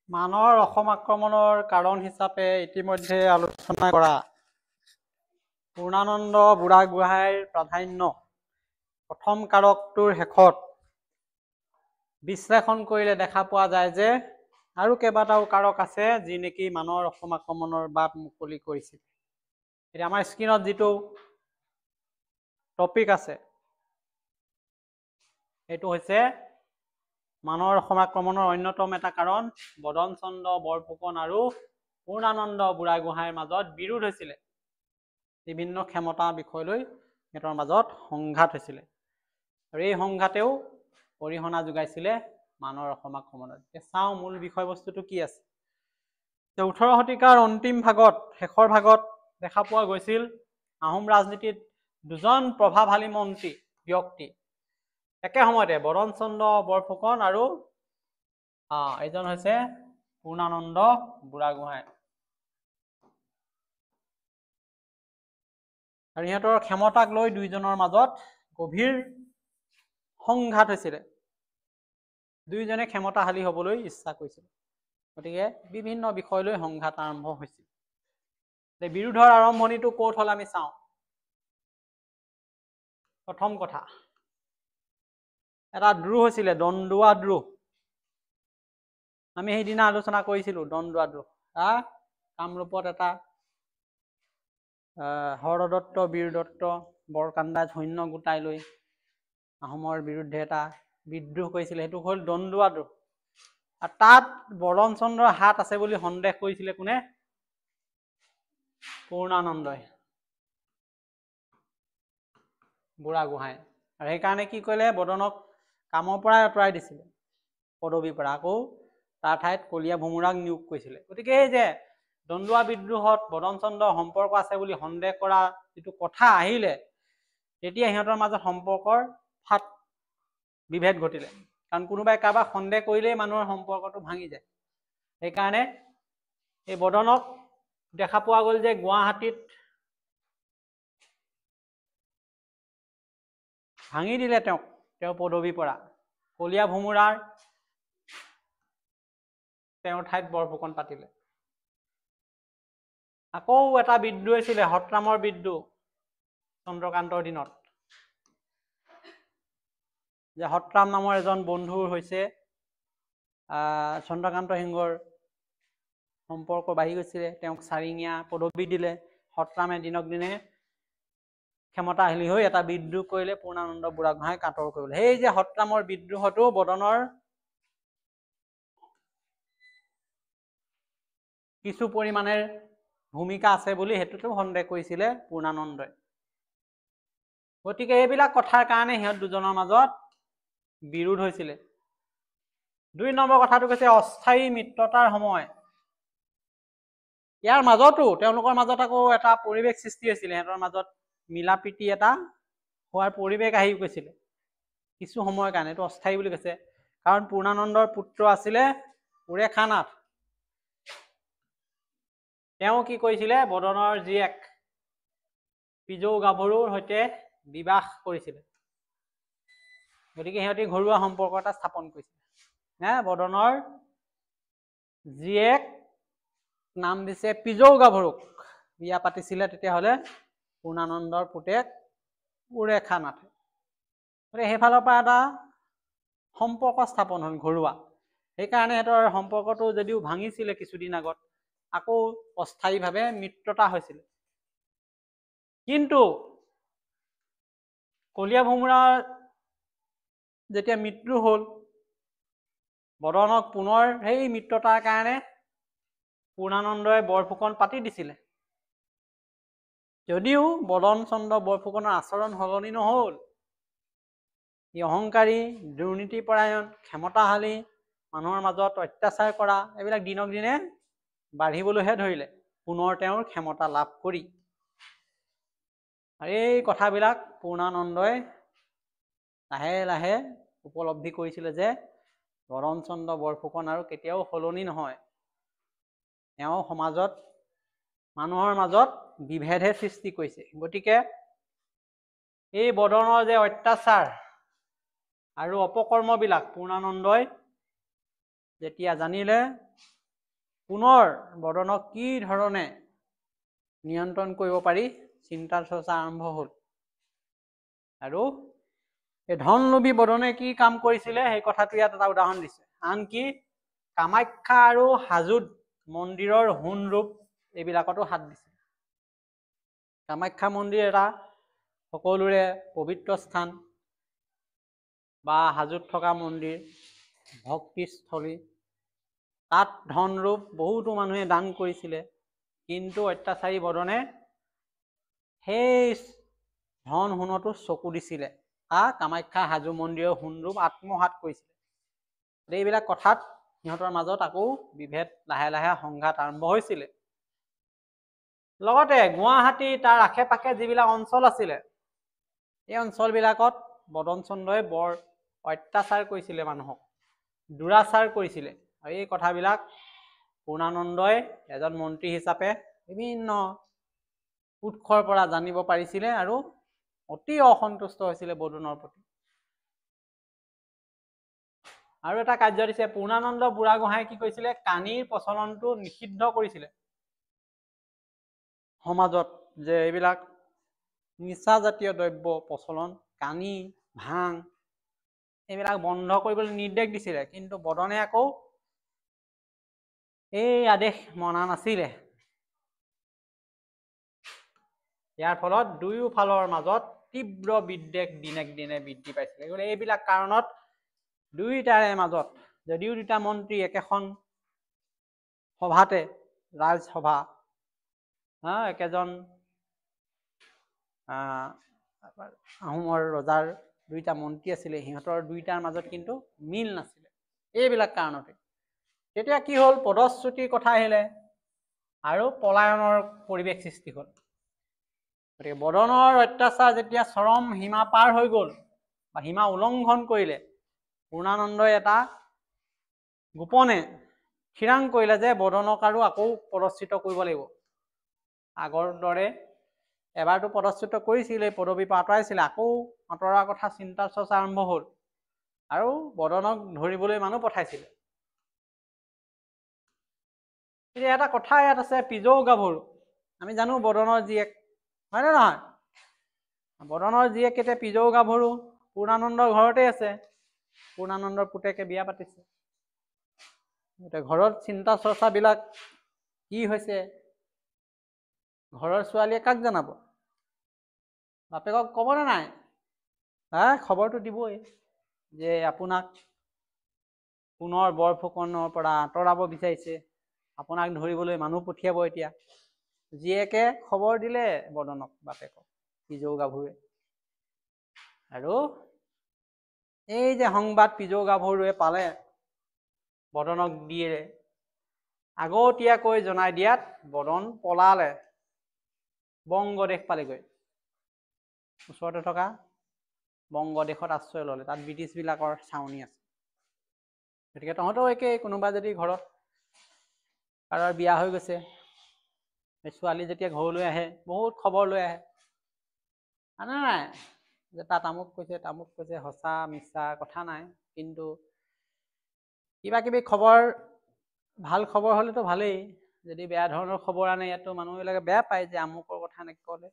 মানৰ অসম আক্ৰমণৰ কাৰণ হিচাপে ইতিমধ্যে আলোচনা কৰা পূৰ্ণানন্দ বুঢ়াগোহাঁইৰ প্ৰাধান্য প্ৰথম কাৰকটোৰ শেষত বিশ্লেষণ কৰিলে দেখা পোৱা যায় যে আৰু কেইবাটাও কাৰক আছে যি নেকি মানৰ অসম আক্ৰমণৰ বাট মুকলি কৰিছিল। এতিয়া আমাৰ স্ক্ৰীনত যিটো টপিক আছে এইটো হৈছে মানৰ অসম আক্ৰমণৰ অন্যতম এটা কাৰণ বদন চন্দ্ৰ বৰফুকন আৰু পূৰ্ণানন্দ বুঢ়াগোহাঁইৰ মাজত বিৰোধ হৈছিলে। বিভিন্ন ক্ষমতাৰ বিষয় লৈ সিহঁতৰ মাজত সংঘাত হৈছিলে আৰু এই সংঘাতেও অৰিহণা যোগাইছিলে মানৰ অসম আক্ৰমণত। চাওঁ মূল বিষয়বস্তুটো কি আছে। 18 শতিকাৰ অন্তিম ভাগত শেষৰ ভাগত দেখা পোৱা গৈছিল আহোম ৰাজনীতিত দুজন প্ৰভাৱশালী মন্ত্ৰী ব্যক্তি একে সময়তে বদন চন্দ্ৰ বৰফুকন আৰু এইজন হৈছে পূৰ্ণানন্দ বুঢ়াগোহাঁই। আৰু ইহঁতৰ ক্ষমতাক লৈ দুইজনৰ মাজত গভীৰ সংঘাত হৈছিলে। দুইজনে ক্ষমতাশালী হবলৈ ইচ্ছা কৰিছিল, গতিকে বিভিন্ন বিষয় লৈ সংঘাত আৰম্ভ হৈছিল। বিৰোধৰ আৰম্ভণিটো ক'ত হ'ল আমি চাওঁ। প্ৰথম কথা, এটা দ্ৰোহ হৈছিলে, দন্দুৱা দ্ৰোহ। আমি সেইদিনা আলোচনা কৰিছিলো দন্দুৱা দ্ৰোহ। কামৰূপত এটা হৰদত্ত বীৰদত্ত বৰকান্দাই সৈন্য গোটাই লৈ আহোমৰ বিৰুদ্ধে এটা বিদ্ৰোহ কৰিছিলে, সেইটো হ'ল দন্দুৱা দ্ৰোহ। আৰু তাত বদন চন্দ্ৰৰ হাত আছে বুলি সন্দেহ কৰিছিলে কোনে? পূৰ্ণানন্দই বুঢ়াগোহাঁই। আৰু সেইকাৰণে কি কৰিলে, বদনক কামৰ পৰাই আঁতৰাই দিছিলে, পদবীৰ পৰা। আকৌ তাৰ ঠাইত কলীয়া ভোমোৰাক নিয়োগ কৰিছিলে। গতিকে এই যে দন্দুৱা বিদ্ৰোহত বদন চন্দ্ৰৰ সম্পৰ্ক আছে বুলি সন্দেহ কৰা যিটো কথা আহিলে, তেতিয়া সিহঁতৰ মাজত সম্পৰ্কৰ ফাট বিভেদ ঘটিলে। কাৰণ কোনোবাই কাৰোবাক সন্দেহ কৰিলেই মানুহৰ সম্পৰ্কটো ভাঙি যায়। সেইকাৰণে এই বদনক দেখা পোৱা গ'ল যে গুৱাহাটীত ভাঙি দিলে তেওঁৰ পদবীৰ পৰা। কলীয়া ভোমোৰাৰ তেওঁৰ ঠাইত বৰফুকন পাতিলে। আকৌ এটা বিদ্ৰোহ হৈছিলে, সত্ৰামৰ বিদ্ৰোহ চন্দ্ৰকান্তৰ দিনত। যে সত্ৰাম নামৰ এজন বন্ধুৰ হৈছে চন্দ্ৰকান্ত সিংহৰ সম্পৰ্ক বাঢ়ি গৈছিলে, তেওঁক চাৰিঙীয়া পদবী দিলে। সত্ৰামে দিনক দিনে ক্ষমতাশালী হৈ এটা বিদ্ৰোহ কৰিলে, পূৰ্ণানন্দ বুঢ়াগোহাঁইক আঁতৰ কৰিলে। সেই যে সত্ৰামৰ বিদ্ৰোহতো বদনৰ কিছু পৰিমাণে ভূমিকা আছে বুলি সেইটোতো সন্দেহ কৰিছিলে পূৰ্ণানন্দই। গতিকে এইবিলাক কথাৰ কাৰণে সিহঁত দুজনৰ মাজত বিৰোধ হৈছিলে। 2 নম্বৰ কথাটো কৈছে অস্থায়ী মিত্ৰতাৰ সময়। ইয়াৰ মাজতো তেওঁলোকৰ মাজত আকৌ এটা পৰিৱেশ সৃষ্টি হৈছিলে, সিহঁতৰ মাজত মিলা প্ৰীতি এটা হোৱাৰ পৰিৱেশ আহি গৈছিলে কিছু সময়ৰ কাৰণে। এইটো অস্থায়ী বুলি কৈছে কাৰণ পূৰ্ণানন্দৰ পুত্ৰ আছিলে উৰেখানাথ। তেওঁ কি কৰিছিলে, বদনৰ জীয়েক পিজৌ গাভৰুৰ সৈতে বিবাহ কৰিছিলে। গতিকে সিহঁতি ঘৰুৱা সম্পৰ্ক এটা স্থাপন কৰিছিলে। বদনৰ জীয়েক নাম দিছে পিজৌ গাভৰুক বিয়া পাতিছিলে তেতিয়াহ'লে পূৰ্ণানন্দৰ পুতেক উৰেখানাথে। গতিকে সেইফালৰ পৰা এটা সম্পৰ্ক স্থাপন হ'ল ঘৰুৱা। সেইকাৰণে সিহঁতৰ সম্পৰ্কটো যদিও ভাঙিছিলে কিছুদিন আগত, আকৌ অস্থায়ীভাৱে মিত্ৰতা হৈছিলে। কিন্তু কলীয়া ভোমোৰাৰ যেতিয়া মৃত্যু হ'ল, বদনক পুনৰ সেই মিত্ৰতাৰ কাৰণে পূৰ্ণানন্দই বৰফুকন পাতি দিছিলে। যদিও বদন চন্দ্ৰ বৰফুকনৰ আচৰণ সলনি নহ'ল। ই অহংকাৰী, দুৰ্নীতিপৰায়ণ, ক্ষমতাশালী, মানুহৰ মাজত অত্যাচাৰ কৰা, এইবিলাক দিনক দিনে বাঢ়িবলৈহে ধৰিলে পুনৰ তেওঁৰ ক্ষমতা লাভ কৰি। আৰু এই কথাবিলাক পূৰ্ণানন্দই লাহে লাহে উপলব্ধি কৰিছিলে যে বদন চন্দ্ৰ বৰফুকন আৰু কেতিয়াও সলনি নহয়। তেওঁ সমাজত মানুহৰ মাজত বিভেদহে সৃষ্টি কৰিছে। গতিকে এই বদনৰ যে অত্যাচাৰ আৰু অপকৰ্মবিলাক পূৰ্ণানন্দই যেতিয়া জানিলে, পুনৰ বদনক কি ধৰণে নিয়ন্ত্ৰণ কৰিব পাৰি চিন্তা চৰ্চা আৰম্ভ হ'ল। আৰু এই ধনলোভী বদনে কি কাম কৰিছিলে সেই কথাটো ইয়াত এটা উদাহৰণ দিছে। আনকি কামাখ্যা আৰু হাজোত মন্দিৰৰ সোণ ৰূপ এইবিলাকতো হাত দিছে। কামাখ্যা মন্দিৰ এটা সকলোৰে পবিত্ৰ স্থান বা হাজোত থকা মন্দিৰ ভক্তিস্থলী, তাত ধনৰূপ বহুতো মানুহে দান কৰিছিলে, কিন্তু অত্যাচাৰী বদনে সেই ধন সোণতো চকু দিছিলে। কামাখ্যা হাজো মন্দিৰৰ সোণৰূপ আত্মসাৎ কৰিছিলে। এইবিলাক কথাত সিহঁতৰ মাজত আকৌ বিভেদ, লাহে লাহে সংঘাত আৰম্ভ হৈছিলে। লগতে গুৱাহাটী তাৰ আশে পাশে যিবিলাক অঞ্চল আছিলে, এই অঞ্চলবিলাকত বদন চন্দ্ৰই বৰ অত্যাচাৰ কৰিছিলে, মানুহক দুৰাচাৰ কৰিছিলে। আৰু এই কথাবিলাক পূৰ্ণানন্দই এজন মন্ত্ৰী হিচাপে বিভিন্ন উৎসৰ পৰা জানিব পাৰিছিলে আৰু অতি অসন্তুষ্ট হৈছিলে বদনৰ প্ৰতি। আৰু এটা কাৰ্য দিছে, পূৰ্ণানন্দ বুঢ়াগোহাঁই কি কৰিছিলে, কানিৰ প্ৰচলনটো নিষিদ্ধ কৰিছিলে সমাজত। যে এইবিলাক নিচাজাতীয় দ্ৰব্য প্ৰচলন, কানি, ভাং, এইবিলাক বন্ধ কৰিবলৈ নিৰ্দেশ দিছিলে। কিন্তু বদনে আকৌ এই আদেশ মনা নাছিলে। ইয়াৰ ফলত দুয়োফালৰ মাজত তীব্ৰ বিদ্বেষ দিনক দিনে বৃদ্ধি পাইছিলে। এইবিলাক কাৰণত দুয়োটাৰে মাজত, যদিও দুটা মন্ত্ৰী একেখন সভাতে, ৰাজসভা, একেজন আহোমৰ ৰজাৰ দুইটা মন্ত্ৰী আছিলে, সিহঁতৰ দুইটাৰ মাজত কিন্তু মিল নাছিলে এইবিলাক কাৰণতে। তেতিয়া কি হ'ল, পদশ্ৰুতিৰ কথা আহিলে আৰু পলায়নৰ পৰিৱেশ সৃষ্টি হ'ল। গতিকে বদনৰ অত্যাচাৰ যেতিয়া চৰম সীমা পাৰ হৈ গ'ল বা সীমা উলংঘন কৰিলে, পূৰ্ণানন্দই এটা গোপনে থিৰাং কৰিলে যে বদনক আৰু আকৌ পদচ্যুত কৰিব লাগিব। আগৰ দৰে এবাৰতো পদচ্যুত কৰিছিলে, পদবীৰ পৰা আঁতৰাইছিলে, আকৌ আঁতৰাৰ কথা চিন্তা চৰ্চা আৰম্ভ হ'ল আৰু বদনক ধৰিবলৈ মানুহ পঠাইছিলে। এতিয়া এটা কথা ইয়াত আছে, পিজৌ গাভৰু। আমি জানো বদনৰ জীয়েক, হয় নে নহয়? বদনৰ জীয়েক এতিয়া পিজৌ গাভৰু, পূৰ্ণানন্দৰ ঘৰতে আছে। পূৰ্ণানন্দৰ পুতেকে বিয়া পাতিছে। এতিয়া ঘৰত চিন্তা চৰ্চাবিলাক কি হৈছে, ঘৰৰ ছোৱালীয়ে কাক জনাব? বাপেকক ক'বনে নাই? খবৰটো দিবই যে আপোনাক পুনৰ বৰফুকনৰ পৰা আঁতৰাব বিচাৰিছে, আপোনাক ধৰিবলৈ মানুহ পঠিয়াব। এতিয়া জীয়েকে খবৰ দিলে বদনক, বাপেকক, পিজৌ গাভৰুৱে। আৰু এই যে সংবাদ পিজৌ গাভৰুৱে পালে বদনক দিয়ে, আগতীয়াকৈ জনাই দিয়াত বদন পলালে, বংগদেশ পালেগৈ। ওচৰতে থকা বংগদেশত আশ্ৰয় ল'লে, তাত ব্ৰিটিছবিলাকৰ ছাউনি আছে। গতিকে তহঁতেও একেই, কোনোবা যদি ঘৰত কাৰোবাৰ বিয়া হৈ গৈছে, ছোৱালী যেতিয়া ঘৰলৈ আহে বহুত খবৰ লৈ আহে, আনে নাই যে তাত আমুক কৈছে, তামুক কৈছে, সঁচা মিছা কথা নাই, কিন্তু কিবা কিবি খবৰ, ভাল খবৰ হ'লেতো ভালেই, যদি বেয়া ধৰণৰ খবৰ আনে ইয়াতো মানুহবিলাকে বেয়া পায় যে আমুকৰ কথা এনেকৈ ক'লে।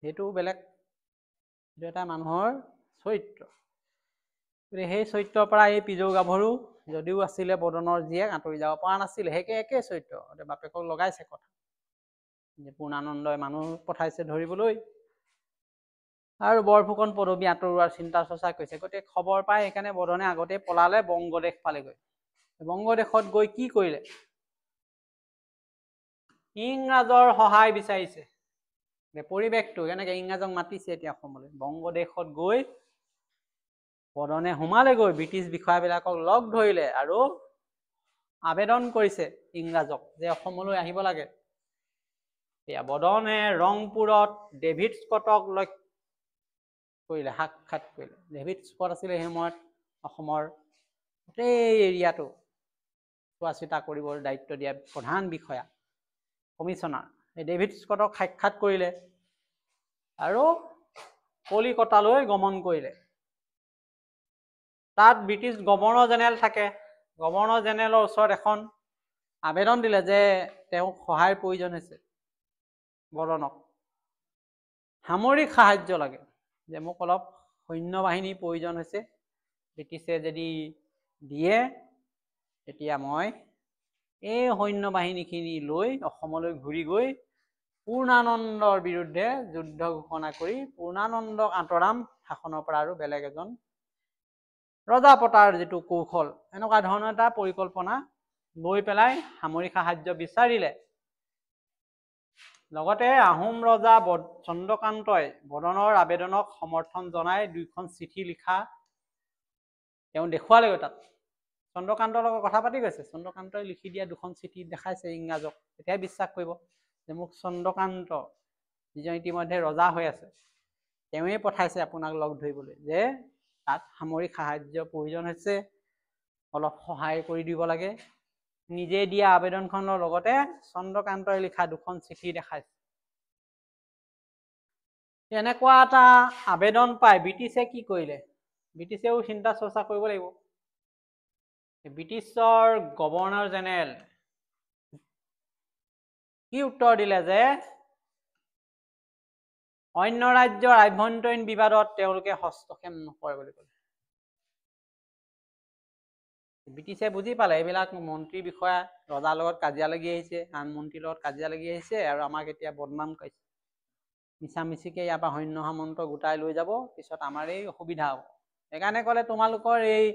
সেইটো বেলেগ, সেইটো এটা মানুহৰ চৰিত্ৰ। সেই চৰিত্ৰৰ পৰা এই পিজৌ গাভৰু যদিও আছিলে বদনৰ জীয়েক, আঁতৰি যাব পৰা নাছিলে। একে চৰিত্ৰ, বাপেকক লগাইছে কথা যে পূৰ্ণানন্দই মানুহ পঠাইছে ধৰিবলৈ আৰু বৰফুকন পদবী আঁতৰোৱাৰ চিন্তা চৰ্চা কৰিছে। গতিকে খবৰ পাই সেইকাৰণে বদনে আগতে পলালে, বংগদেশ পালেগৈ। বংগদেশত গৈ কি কৰিলে, ইংৰাজৰ সহায় বিচাৰিছে। পৰিৱেশটো কেনেকে, ইংৰাজক মাতিছে এতিয়া অসমলৈ। বংগদেশত গৈ বদনে সোমালেগৈ, ব্ৰিটিছ বিষয়াবিলাকক লগ ধৰিলে আৰু আবেদন কৰিছে ইংৰাজক যে অসমলৈ আহিব লাগে। এয়া বদনে ৰংপুৰত ডেভিড স্কটক লক্ষ্য কৰিলে, সাক্ষাৎ কৰিলে। ডেভিড স্কট আছিলে সেই সময়ত অসমৰ গোটেই এৰিয়াটো চোৱা চিতা কৰিবৰ দায়িত্ব দিয়া প্ৰধান বিষয়া, কমিশ্যনাৰ। এই ডেভিড স্কটক সাক্ষাৎ কৰিলে আৰু কলিকতালৈ গমন কৰিলে। তাত ব্ৰিটিছ গভৰ্ণৰ জেনেৰেল থাকে, গভৰ্ণৰ জেনেৰেলৰ ওচৰত এখন আবেদন দিলে যে তেওঁক সহায়ৰ প্ৰয়োজন হৈছে, বদনক সামৰিক সাহায্য লাগে, যে মোক অলপ সৈন্য বাহিনীৰ প্ৰয়োজন হৈছে, ব্ৰিটিছে যদি দিয়ে তেতিয়া মই এই সৈন্য বাহিনীখিনি লৈ অসমলৈ ঘূৰি গৈ পূৰ্ণানন্দৰ বিৰুদ্ধে যুদ্ধ ঘোষণা কৰি পূৰ্ণানন্দক আঁতৰাম শাসনৰ পৰা আৰু বেলেগ এজন ৰজা পতাৰ যিটো কৌশল, এনেকুৱা ধৰণৰ এটা পৰিকল্পনা লৈ পেলাই সামৰিক সাহায্য বিচাৰিলে। লগতে আহোম ৰজা চন্দ্ৰকান্তই বদনৰ আবেদনক সমৰ্থন জনাই 2খন চিঠি লিখা তেওঁ দেখুৱালেগৈ তাত। চন্দ্ৰকান্তৰ লগত কথা পাতি গৈছে, চন্দ্ৰকান্তই লিখি দিয়া 2খন চিঠি দেখাইছে ইংৰাজক, তেতিয়াই বিশ্বাস কৰিব যে মোক চন্দ্ৰকান্ত যিজন ইতিমধ্যে ৰজা হৈ আছে তেওঁৱে পঠাইছে আপোনাক লগ ধৰিবলৈ, যে তাত সামৰিক সাহায্য প্ৰয়োজন হৈছে, অলপ সহায় কৰি দিব লাগে। নিজে দিয়া আবেদনখনৰ লগতে চন্দ্ৰকান্তই লিখা 2খন চিঠি দেখাইছে। এনেকুৱা এটা আবেদন পাই ব্ৰিটিছে কি কৰিলে, ব্ৰিটিছেও চিন্তা চৰ্চা কৰিব লাগিব। ব্ৰিটিছৰ গভৰ্ণৰ জেনেৰেল কি উত্তৰ দিলে যে অন্য ৰাজ্যৰ আভ্যন্তৰীণ বিবাদত তেওঁলোকে হস্তক্ষেপ নকৰে বুলি ক'লে। ব্ৰিটিছে বুজি পালে এইবিলাক মন্ত্ৰী বিষয়া ৰজাৰ লগত কাজিয়া লাগি আহিছে, আন মন্ত্ৰীৰ লগত কাজিয়া লাগি আহিছে, আৰু আমাক এতিয়া বদনাম কৰিছে, মিছামিছিকে ইয়াৰ পৰা সৈন্য সামন্ত গোটাই লৈ যাব, পিছত আমাৰ এই অসুবিধা হ'ব। সেইকাৰণে ক'লে তোমালোকৰ এই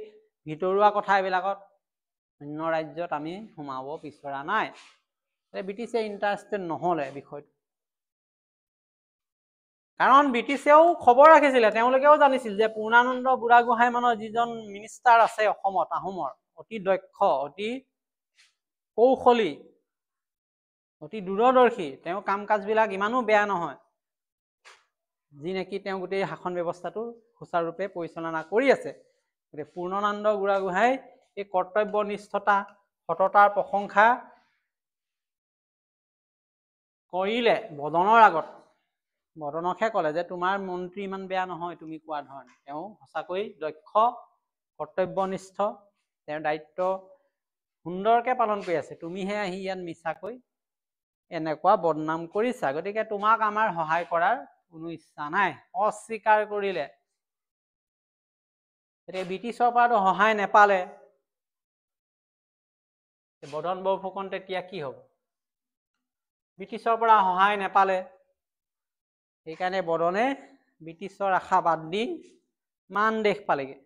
ভিতৰুৱা কথা এইবিলাকত অন্য ৰাজ্যত আমি সোমাব বিচৰা নাই। ব্ৰিটিছে ইণ্টাৰেষ্টেড নহ'লে বিষয়টো, কাৰণ ব্ৰিটিছেও খবৰ ৰাখিছিলে, তেওঁলোকেও জানিছিল যে পূৰ্ণানন্দ বুঢ়াগোহাঁই মানৰ যিজন মিনিষ্টাৰ আছে অসমত আহোমৰ, অতি দক্ষ, অতি কৌশলী, অতি দূৰদৰ্শী, তেওঁ কাম কাজবিলাক ইমানো বেয়া নহয়, যি নেকি তেওঁ গোটেই শাসন ব্যৱস্থাটো সুচাৰুৰূপে পৰিচালনা কৰি আছে। গতিকে পূৰ্ণানন্দ বুঢ়াগোহাঁই এই কৰ্তব্যনিষ্ঠতা সততাৰ প্ৰশংসা কৰিলে বদনৰ আগত। বদনকহে ক'লে যে তোমাৰ মন্ত্ৰী ইমান বেয়া নহয় তুমি কোৱা ধৰণে, তেওঁ সঁচাকৈ দক্ষ, কৰ্তব্যনিষ্ঠ, তেওঁৰ দায়িত্ব সুন্দৰকে পালন কৰি আছে, তুমিহে আহি ইয়াত মিছাকৈ এনেকুৱা বদনাম কৰিছা, গতিকে তোমাক আমাৰ সহায় কৰাৰ কোনো ইচ্ছা নাই, অস্বীকাৰ কৰিলে। এতিয়া ব্ৰিটিছৰ পৰাতো সহায় নেপালে, বদন বৰফুকন তেতিয়া কি হ'ব? ব্ৰিটিছৰ পৰা সহায় নেপালে, সেইকাৰণে বদনে ব্ৰিটিছৰ আশা বাদ দি মানদেশ পালেগৈ।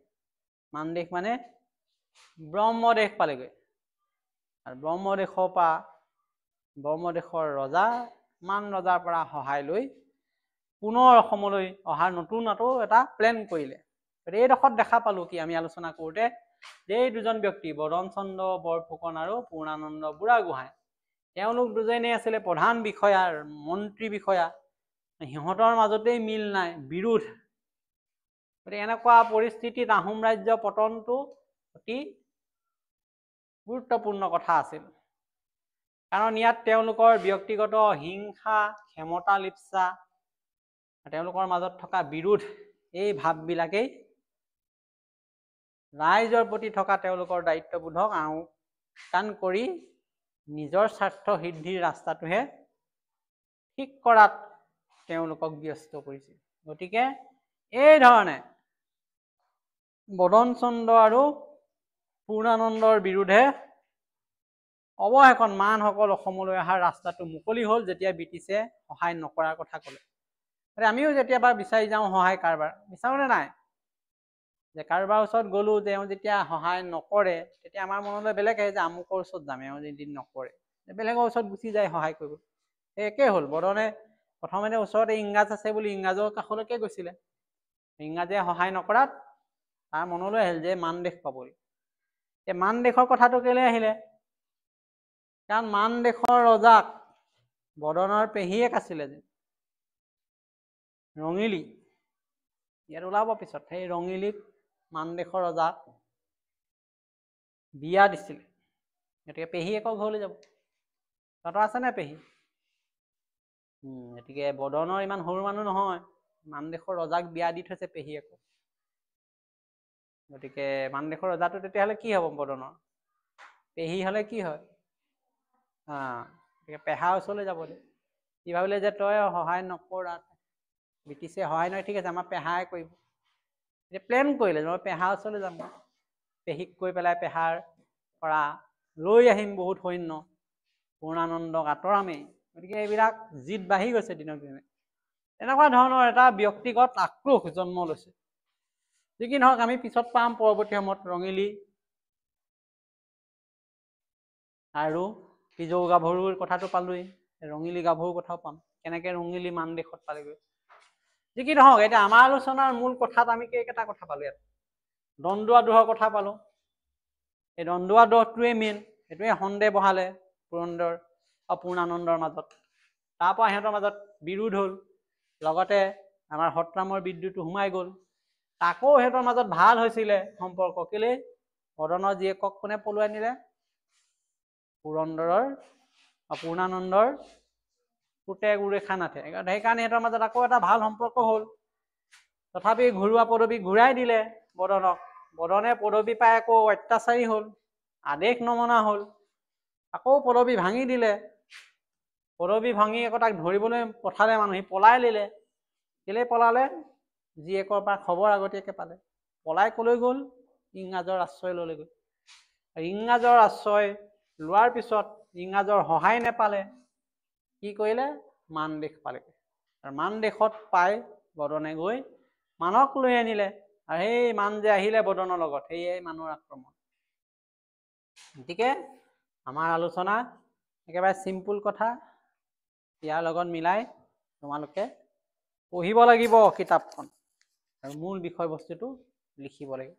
মানদেশ মানে ব্ৰহ্মদেশ পালেগৈ, আৰু ব্ৰহ্মদেশৰ ৰজা মান ৰজাৰ পৰা সহায় লৈ পুনৰ অসমলৈ অহাৰ নতুন এটা প্লেন কৰিলে। এইডোখৰত দেখা পালো কি আমি আলোচনা কৰোঁতে যে এই দুজন ব্যক্তি বদন চন্দ্ৰ বৰফুকন আৰু পূৰ্ণানন্দ বুঢ়াগোহাঁই, তেওঁলোক দুজনেই আছিলে প্ৰধান বিষয়া, মন্ত্ৰী বিষয়া, সিহঁতৰ মাজতেই মিল নাই, বিৰোধ। গতিকে এনেকুৱা পৰিস্থিতিত আহোম ৰাজ্য পতনটো অতি গুৰুত্বপূৰ্ণ কথা আছিল, কাৰণ ইয়াত তেওঁলোকৰ ব্যক্তিগত হিংসা, ক্ষমতা লিপ্সা, তেওঁলোকৰ মাজত থকা বিৰোধ, এই ভাৱবিলাকেই ৰাইজৰ প্ৰতি থকা তেওঁলোকৰ দায়িত্ববোধক আওকাণ কৰি নিজৰ স্বাৰ্থ সিদ্ধিৰ ৰাস্তাটোহে ঠিক কৰাত তেওঁলোকক ব্যস্ত কৰিছিল। গতিকে এই ধৰণে বদন চন্দ্ৰ আৰু পূৰ্ণানন্দৰ বিৰুদ্ধে অৱশেষত মানসকল অসমলৈ অহাৰ ৰাস্তাটো মুকলি হ'ল, যেতিয়া ব্ৰিটিছে সহায় নকৰাৰ কথা ক'লে। আমিও যেতিয়াবা বিচাৰি যাওঁ সহায় কাৰোবাৰ, বিচাৰোঁনে নাই? যে কাৰোবাৰ ওচৰত গ'লো, তেওঁ যেতিয়া সহায় নকৰে, তেতিয়া আমাৰ মনলৈ বেলেগ আহে যে আমুকৰ ওচৰত যাম, এওঁ যদি নকৰে, বেলেগৰ ওচৰত গুচি যায় সহায় কৰিব। একেই হ'ল, বদনে প্ৰথমতে ওচৰতে ইংৰাজ আছে বুলি ইংৰাজৰ কাষলৈকে গৈছিলে, ইংৰাজে সহায় নকৰাত তাৰ মনলৈ আহিল যে মানদেশ পাবই। এই মানদেশৰ কথাটো কেলে আহিলে? কাৰণ মানদেশৰ ৰজাক বদনৰ পেহীয়েক আছিলে যে ৰঙিলী, ইয়াত ওলাব পিছত, সেই ৰঙিলীক মানদেশৰ ৰজাক বিয়া দিছিলে। গতিকে পেহীয়েকৰ ঘৰলৈ যাব। তহঁতৰ আছে নাই পেহী? গতিকে বদনৰ ইমান সৰু মানুহ নহয়, মানদেশৰ ৰজাক বিয়া দি থৈছে পেহীয়েকক। গতিকে মানদেশৰ ৰজাটো তেতিয়াহ'লে কি হ'ব বদনৰ? পেহী হলে কি হয় পেহাৰ ওচৰলৈ যাব দে সি ভাবিলে যে তই সহায় নকৰা ব্ৰিটিছে সহায় নহয় ঠিক আছে আমাৰ পেহাই কৰিব এতিয়া প্লেন কৰিলে মই পেহাৰ ওচৰলৈ যাম পেহীক কৈ পেলাই পেহাৰ পৰা লৈ আহিম বহুত সৈন্য পূৰ্ণানন্দক আঁতৰামেই গতিকে এইবিলাক জিদ বাঢ়ি গৈছে দিনক দিনে এনেকুৱা ধৰণৰ এটা ব্যক্তিগত আক্ৰোশ জন্ম লৈছে যি কি নহওক আমি পিছত পাম পৰৱৰ্তী সময়ত ৰঙিলী আৰু পিজৌ গাভৰুৰ কথাটো পালোৱেই ৰঙিলী গাভৰুৰ কথাও পাম কেনেকে ৰঙিলী মান দেশত পালেগৈ যি কি নহওক এতিয়া আমাৰ আলোচনাৰ মূল কথাত আমি কেইটা কথা পালো ইয়াত দন্দুৱা দোহৰ কথা পালো এই দন্দুৱা দহটোৱে মেইন সেইটোৱে সন্দেহ বহালে পুৰন্দৰ আৰু পূৰ্ণানন্দৰ মাজত তাৰ পৰা সিহঁতৰ মাজত বিৰোধ হ'ল লগতে আমাৰ সৎৰামৰ বিদ্ৰোহটো সোমাই গ'ল তাকো সিহঁতৰ মাজত ভাল হৈছিলে সম্পৰ্ক কেলে বদনৰ জীয়েকক কোনে পলুৱাই নিলে পুৰন্দৰৰ পূৰ্ণানন্দৰ পুতেক উৰেখানাথে সেইকাৰণে সিহঁতৰ মাজত আকৌ এটা ভাল সম্পৰ্ক হ'ল তথাপি ঘৰুৱা পদবী ঘূৰাই দিলে বদনক বদনে পদবী পাই আকৌ অত্যাচাৰী হ'ল আদেশ নমনা হ'ল আকৌ পদবী ভাঙি দিলে পদবী ভাঙি আকৌ তাক ধৰিবলৈ পঠালে মানুহ সি পলাই নিলে কেলে পলালে জীয়েকৰ পৰা খবৰ আগতীয়াকে পালে পলাই কলৈ গ'ল ইংৰাজৰ আশ্ৰয় ললেগৈ ইংৰাজৰ আশ্ৰয় লোৱাৰ পিছত ইংৰাজৰ সহায় নেপালে কি কৰিলে মানদেশ পালেগৈ আৰু মানদেশত পাই বদনে গৈ মানক লৈ আনিলে আৰু সেই মান যে আহিলে বদনৰ লগত সেয়াই মানৰ আক্ৰমণ গতিকে আমাৰ আলোচনা একেবাৰে চিম্পুল কথা ইয়াৰ লগত মিলাই তোমালোকে পঢ়িব লাগিব কিতাপখন আৰু মূল বিষয়বস্তুটো লিখিব লাগিব